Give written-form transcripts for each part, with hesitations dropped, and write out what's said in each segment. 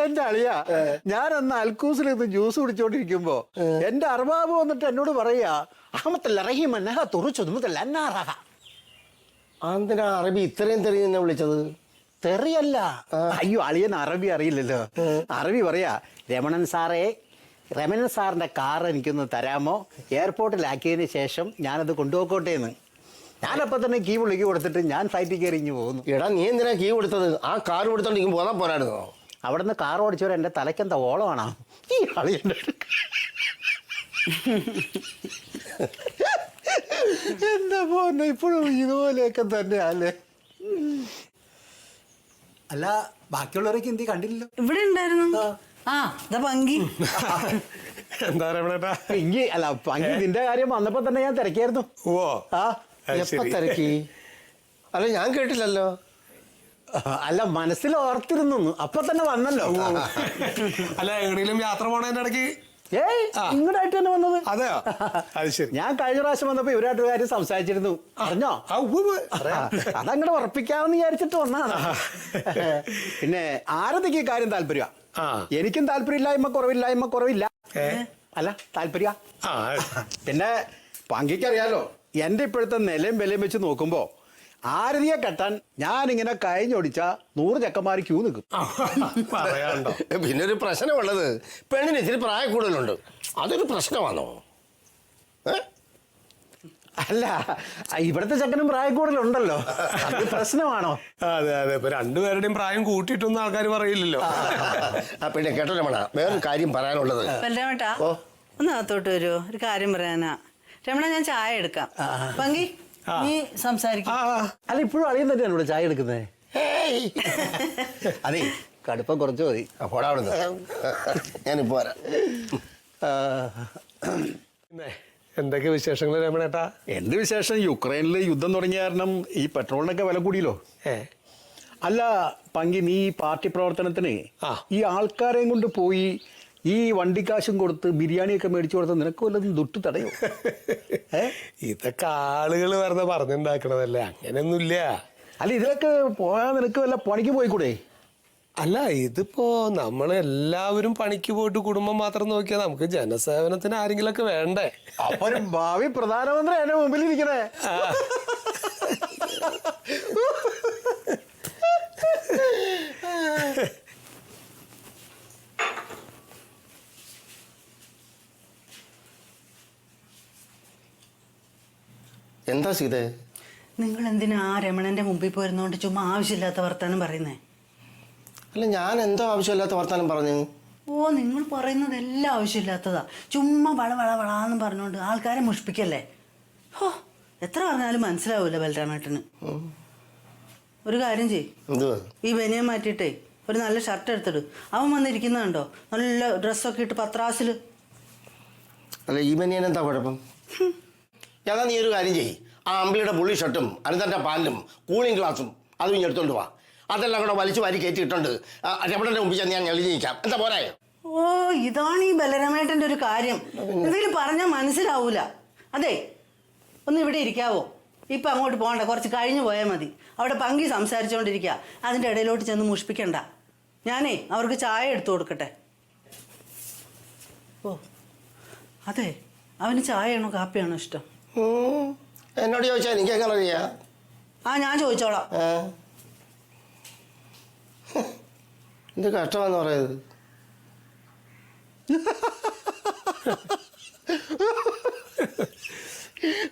എന്റെ അളിയാ, ഞാനന്ന് അൽക്കൂസിൽ നിന്ന് ജ്യൂസ് കുടിച്ചോണ്ടിരിക്കുമ്പോ എന്റെ അർബാബ് വന്നിട്ട് എന്നോട് പറയാ എന്തിനാ അറബി ഇത്രയും തെറി എന്നെ വിളിച്ചത്? തെറിയല്ല. അയ്യോ, അളിയൻ അറബി അറിയില്ലല്ലോ. അറബി പറയാ, രമണൻ സാറിന്റെ കാർ എനിക്കൊന്ന് തരാമോ, എയർപോർട്ടിലാക്കിയതിന് ശേഷം ഞാനത് കൊണ്ടുപോക്കോട്ടേന്ന്. ഞാനപ്പോ തന്നെ കീ വിളിക്ക് കൊടുത്തിട്ട് ഞാൻ ഫ്ലൈറ്റിൽ കയറി ഇഞ്ഞു പോകുന്നു. എടാ, നീ എന്തിനാ കീ കൊടുത്തത്? ആ കാർ കൊടുത്തോണ്ട് ഇങ്ങ് പോകാൻ പോരായിരുന്നോ? അവിടെ നിന്ന് കാർ ഓടിച്ചവരെ എന്റെ തലയ്ക്കെന്താ ഓളമാണോ ഈ അളിയൻ്റെ? എന്താ പോന്നെ, ഇപ്പോഴും ഇതുപോലെയൊക്കെ തന്നെയല്ലേ? അല്ല, ബാക്കിയുള്ളവരൊക്കെ എന്തി കണ്ടില്ലല്ലോ? ഇവിടെ ഉണ്ടായിരുന്നു. പങ്കി എന്താ പിങ്കി അല്ല, പങ്കി നിന്റെ കാര്യം വന്നപ്പോ തന്നെ ഞാൻ തിരക്കിയായിരുന്നു. ഓ, എപ്പോ തിരക്കി? അല്ല, ഞാൻ കേട്ടില്ലല്ലോ. അല്ല, മനസ്സിൽ ഓർത്തിരുന്നു, അപ്പൊ തന്നെ വന്നല്ലോ. അല്ല, എവിടെയെങ്കിലും യാത്ര പോണതിന്റെ ഇടയ്ക്ക് ഇങ്ങോട്ടായിട്ട് തന്നെ വന്നത്. അതെയോ? അത് ശരി. ഞാൻ കഴിഞ്ഞ പ്രാവശ്യം വന്നപ്പോ ഇവരായിട്ട് കാര്യം സംസാരിച്ചിരുന്നു. അറിഞ്ഞോ? അതങ്ങോട്ട് ഉറപ്പിക്കാമെന്ന് വിചാരിച്ചിട്ട് വന്നതാണ്. പിന്നെ ആരതൊക്കെ ഈ കാര്യം താല്പര്യ? എനിക്കും താല്പര്യമില്ലായ്മ കുറവില്ല. അല്ല, താല്പര്യ. പിന്നെ പങ്കിക്കറിയാലോ, എന്റെ ഇപ്പോഴത്തെ നിലയും വിലയും വെച്ച് നോക്കുമ്പോ ആരതിയെ കെട്ടാൻ ഞാനിങ്ങനെ കഴിഞ്ഞൊടിച്ച 100 ചെക്കന്മാർ ക്യൂ നിൽക്കും. പിന്നെ ഒരു പ്രശ്നമുള്ളത്, പെണ്ണിന് ഇത്തിരി പ്രായ കൂടുതലുണ്ട്. അതൊരു പ്രശ്നമാണോ? അല്ല, ഇവിടുത്തെ ചെക്കനും പ്രായ കൂടുതലുണ്ടല്ലോ, അത് പ്രശ്നമാണോ? അതെ അതെ, ഇപ്പൊ രണ്ടുപേരുടെയും പ്രായം കൂട്ടിയിട്ടൊന്നും ആൾക്കാർ പറയില്ലല്ലോ. പിന്നെ കേട്ടോ രമണ, വേറൊരു കാര്യം പറയാനുള്ളത്. ബലരാമേട്ടാ, ഒന്ന് അകത്തോട്ട് വരുമോ? ഒരു കാര്യം പറയാനാ. രമണ, ഞാൻ ചായ എടുക്കാം. പങ്കി, നീ സംസാരിക്കും. അല്ല, ഇപ്പോഴും അളിയൻ തന്നെയാണ് ഇവിടെ ചായ എടുക്കുന്നത്. അതെ, കടുപ്പം കുറച്ച് മതി. പോടാ അവിടുന്ന്, ഞാനിപ്പോ വരാം. പിന്നെ എന്തൊക്കെ വിശേഷങ്ങൾ രമണേട്ടാ? എന്ത് വിശേഷം? യുക്രൈനിൽ യുദ്ധം തുടങ്ങിയ കാരണം ഈ പെട്രോളിനൊക്കെ വില കൂടിയല്ലോ. അല്ല പങ്കി, നീ ഈ പാർട്ടി പ്രവർത്തനത്തിന് ഈ ആൾക്കാരെയും കൊണ്ട് പോയി ഈ വണ്ടിക്കാശും കൊടുത്ത് ബിരിയാണിയൊക്കെ മേടിച്ചു കൊടുത്ത് നിനക്ക് വല്ലതും ദുട്ട് തടയോ? ഇതൊക്കെ ആളുകൾ വെറുതെ പറഞ്ഞുണ്ടാക്കണതല്ലേ, അങ്ങനെയൊന്നുമില്ല. അല്ല, ഇതിലൊക്കെ പോയാൽ നിനക്ക് വല്ല പണിക്ക് പോയിക്കൂടെ? അല്ല, ഇതിപ്പോ നമ്മളെല്ലാവരും പണിക്ക് പോയിട്ട് കുടുംബം മാത്രം നോക്കിയാൽ നമുക്ക് ജനസേവനത്തിന് ആരെങ്കിലൊക്കെ വേണ്ടേ? അപ്പൊ ഒരു ഭാവി പ്രധാനമന്ത്രി എന്റെ മുമ്പിൽ ഇരിക്കണേ. എന്താ സീതേ? നിങ്ങൾ എന്തിനാ ആ രമണന്റെ മുമ്പിൽ പോയിരുന്നോണ്ട് ചുമ്മാ ആവശ്യമില്ലാത്ത വർത്താനം പറയുന്നേ? അല്ല, ഞാൻ എന്തോ ആവശ്യമില്ലാത്ത വർത്താനം പറഞ്ഞു? ഓ, നിങ്ങൾ പറയുന്നത് എല്ലാം ആവശ്യമില്ലാത്തതാ. ചുമ്മാ വളാന്ന് പറഞ്ഞോണ്ട് ആൾക്കാരെ മുഷിപ്പിക്കല്ലേ. ഹോ, എത്ര പറഞ്ഞാലും മനസ്സിലാവൂല ബലരാമേട്ടന്. ഒരു കാര്യം ചെയ്, ഈ ബനിയൻ മാറ്റിയിട്ടേ ഒരു നല്ല ഷർട്ട് എടുത്തിട്. അവൻ വന്നിരിക്കുന്നുണ്ടോ, നല്ല ഡ്രസ്സൊക്കെ ഇട്ട് പത്രാസില്. അല്ല, ഈ ബനിയൻ എന്താ കുഴപ്പം? എന്നാ നീ ഒരു കാര്യം ചെയ്യ്, ആ അമ്പിളിയുടെ പുള്ളി ഷർട്ടും അനന്തന്റെ പാലിലും കൂളിംഗ് ഗ്ലാസും അതും ഇനി എടുത്തോണ്ട് പോവാ. അതെല്ലാം കൂടെ വലിച്ചു വാരി കയറ്റിയിട്ടുണ്ട് രമണന്റെ മുമ്പിൽ ചെന്ന് ഞാൻ എഴുതി നിൽക്കാം. എന്താ പോരായോ? ഓ, ഇതാണ് ഈ ബലരാമേട്ടന്റെ ഒരു കാര്യം. എന്തെങ്കിലും പറഞ്ഞാൽ മനസ്സിലാവൂല. അതെ, ഒന്ന് ഇവിടെ ഇരിക്കാവോ? ഇപ്പം അങ്ങോട്ട് പോകണ്ട, കുറച്ച് കഴിഞ്ഞു പോയാൽ മതി. അവിടെ പങ്കി സംസാരിച്ചുകൊണ്ടിരിക്കുക, അതിൻ്റെ ഇടയിലോട്ട് ചെന്ന് മുഷിപ്പിക്കണ്ട. ഞാനേ അവർക്ക് ചായ എടുത്തു കൊടുക്കട്ടെ. ഓ, അതെ, അവന് ചായയാണോ കാപ്പിയാണോ ഇഷ്ടം? എന്നോട് ചോദിച്ചാൽ എനിക്ക് എങ്ങനെ അറിയാം? ഞാൻ ചോദിച്ചോളാം. എന്ത് കഷ്ടമാണെന്ന് പറയുന്നത്.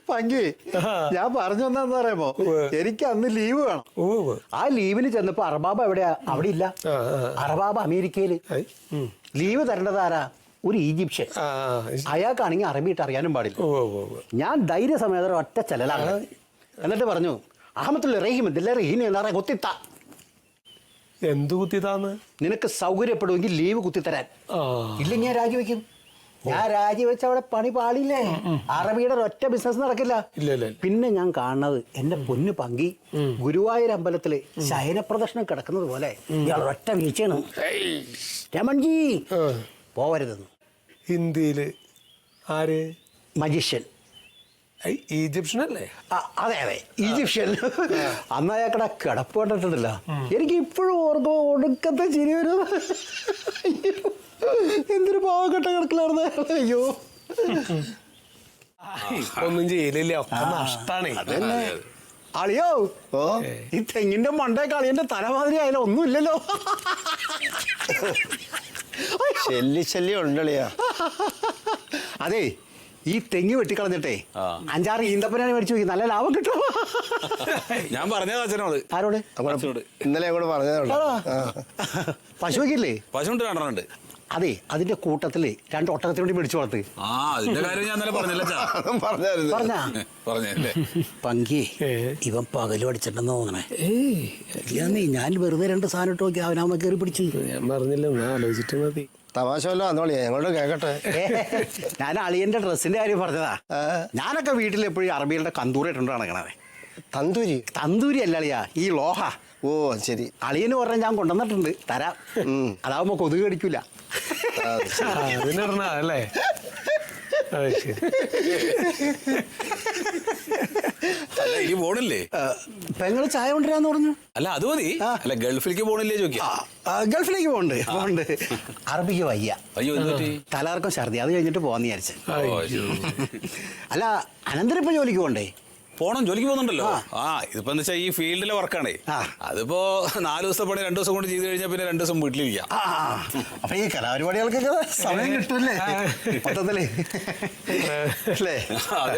പങ്കി, ഞാൻ പറഞ്ഞു വന്നതെന്ന് പറയുമ്പോ എനിക്ക് അന്ന് ലീവ് വേണം. ആ ലീവിന് ചെന്നപ്പോ അർബാബ എവിടെയാ? അവിടെ ഇല്ല. അർബാബ അമേരിക്കയില്. ലീവ് തരേണ്ടത് ആരാ? ഒരു ഈജിപ്ഷ്യൻ. അയാൾക്കാണെങ്കിൽ അറബിയിട്ട് അറിയാനും പാടില്ല. ഞാൻ ധൈര്യസമേതം ഒറ്റ ചെല്ലലാണ്. എന്നിട്ട് പറഞ്ഞു, അഹമ്മത്തുള്ള റഹീം കുത്തിത്ത. എന്ത് കുത്തിത്താന്ന്? നിനക്ക് സൗകര്യപ്പെടുമെങ്കിൽ ലീവ് കുത്തിത്തരാൻ. ഇല്ലെങ്കിൽ ഞാൻ രാജിവെക്കും. ഞാൻ രാജിവെച്ച അവിടെ പണി പാടില്ലേ? അറബിയുടെ ഒറ്റ ബിസിനസ് നടക്കില്ല. പിന്നെ ഞാൻ കാണുന്നത് എന്റെ പൊന്നു പങ്കി ഗുരുവായൂർ അമ്പലത്തില് ശയനപ്രദർശനം കിടക്കുന്നത് പോലെ ഇയാൾ ഒറ്റ വീഴ്ചയാണ്. രമൺജി പോവരുതെന്ന്. ഹിന്ദിയില് ആര്? മജീഷ്യൻ. ഈജിപ്ഷ്യൻ അല്ലേ? അതെ അതെ, ഈജിപ്ഷ്യൻ. അന്ന് അയാൾക്കടെ കിടപ്പ് കണ്ടിട്ടുണ്ടല്ല, എനിക്ക് ഇപ്പോഴും ഓർക്കുമ്പോ ഒടുക്കത്തെ ചിരി വരും. എന്തൊരു പാവപ്പെട്ട കിടക്കലായിരുന്നു. അയ്യോ, ഒന്നും ചെയ്യലില്ല, ഒക്കെ നഷ്ടാണേ. അളിയോ, ഓ ഈ തെങ്ങിന്റെ മണ്ടേ കളിയന്റെ തലമാതിരി ആയാലും ഒന്നുമില്ലല്ലോ. ശല്യം ഉണ്ടളിയാ. അതെ, ഈ തെങ്ങ് വെട്ടിക്കളഞ്ഞിട്ടേ 5-6 ഈന്തപ്പനാണ് മേടിച്ചു നോക്കി, നല്ല ലാഭം കിട്ടും. ഞാൻ പറഞ്ഞത് അച്ഛനോട്. ആരോട്? ഇന്നലെ കൂടെ പറഞ്ഞതേ പശുവൊക്കില്ലേ? പശുണ്ട്, 2 അതെ, അതിന്റെ കൂട്ടത്തില് 2 ഒട്ടകത്തിന് വേണ്ടി മേടിച്ചു വളർത്ത്. അതിന്റെ കാര്യം ഞാൻ ഇന്നലെ പറഞ്ഞില്ല. പറഞ്ഞായിരുന്നു. പറഞ്ഞാ പറഞ്ഞല്ലേ? പങ്കി ഇവൻ പകല് പഠിച്ചിട്ടെന്ന് തോന്നണേ. ഞാൻ വെറുതെ 2 സാധനം ഇട്ട് നോക്കി, അവനാവുമ്പോ കയറി പിടിച്ചു. ഞാൻ പറഞ്ഞില്ല, ഞാൻ ആലോചിച്ചിട്ട് മതി. തമാശ വല്ലോ അന്നോളിയാ, ഞങ്ങളോട് കേക്കട്ടെ. ഞാൻ അളിയന്റെ ഡ്രസ്സിന്റെ കാര്യം പറഞ്ഞതാ. ഞാനൊക്കെ വീട്ടിൽ എപ്പോഴും അറബികളുടെ കന്തൂരി ഇട്ടുണ്ട് നടക്കണേ. തന്തൂരി? തന്തൂരി അല്ല അളിയാ, ഈ ലോഹ. ഓ ശരി. അളിയന് പറഞ്ഞാൽ ഞാൻ കൊണ്ടുവന്നിട്ടുണ്ട്, തരാം. അതാവുമ്പോ കൊതുക് കടിക്കൂല. അതിനിടണ അല്ലേ? ശരി. അല്ല, ഇനി പോണില്ലേ? പെങ്ങള് ചായ കൊണ്ടുവരാന്ന് പറഞ്ഞു. അല്ല, അത് മതി. അല്ല, ഗൾഫിലേക്ക് പോണില്ലേ ചോദിക്കാം. ഗൾഫിലേക്ക് പോകണ്ട്. അറബിക്ക് വയ്യ. അയ്യോ, എന്ത് പറ്റി? തലകർക്കം ഛർദി, അത് കഴിഞ്ഞിട്ട് പോവാന്ന് വിചാരിച്ചു. അല്ല, അനന്തരം ഇപ്പൊ ജോലിക്ക് പോകണ്ടേ? പോണം, ജോലിക്ക് പോകുന്നുണ്ടല്ലോ. ഇതിപ്പോ എന്താ വെച്ചാൽ ഈ ഫീൽഡിലെ വർക്കാണേ. അതിപ്പോ 4 ദിവസം പണി 2 ദിവസം കൊണ്ട് ചെയ്ത് കഴിഞ്ഞാൽ പിന്നെ 2 ദിവസം വീട്ടിലിരിക്കാം. അപ്പൊ ഈ കലാപരിപാടികൾക്കൊക്കെ സമയം കിട്ടുമല്ലേ മൊത്തത്തില്, അല്ലേ? അതെ.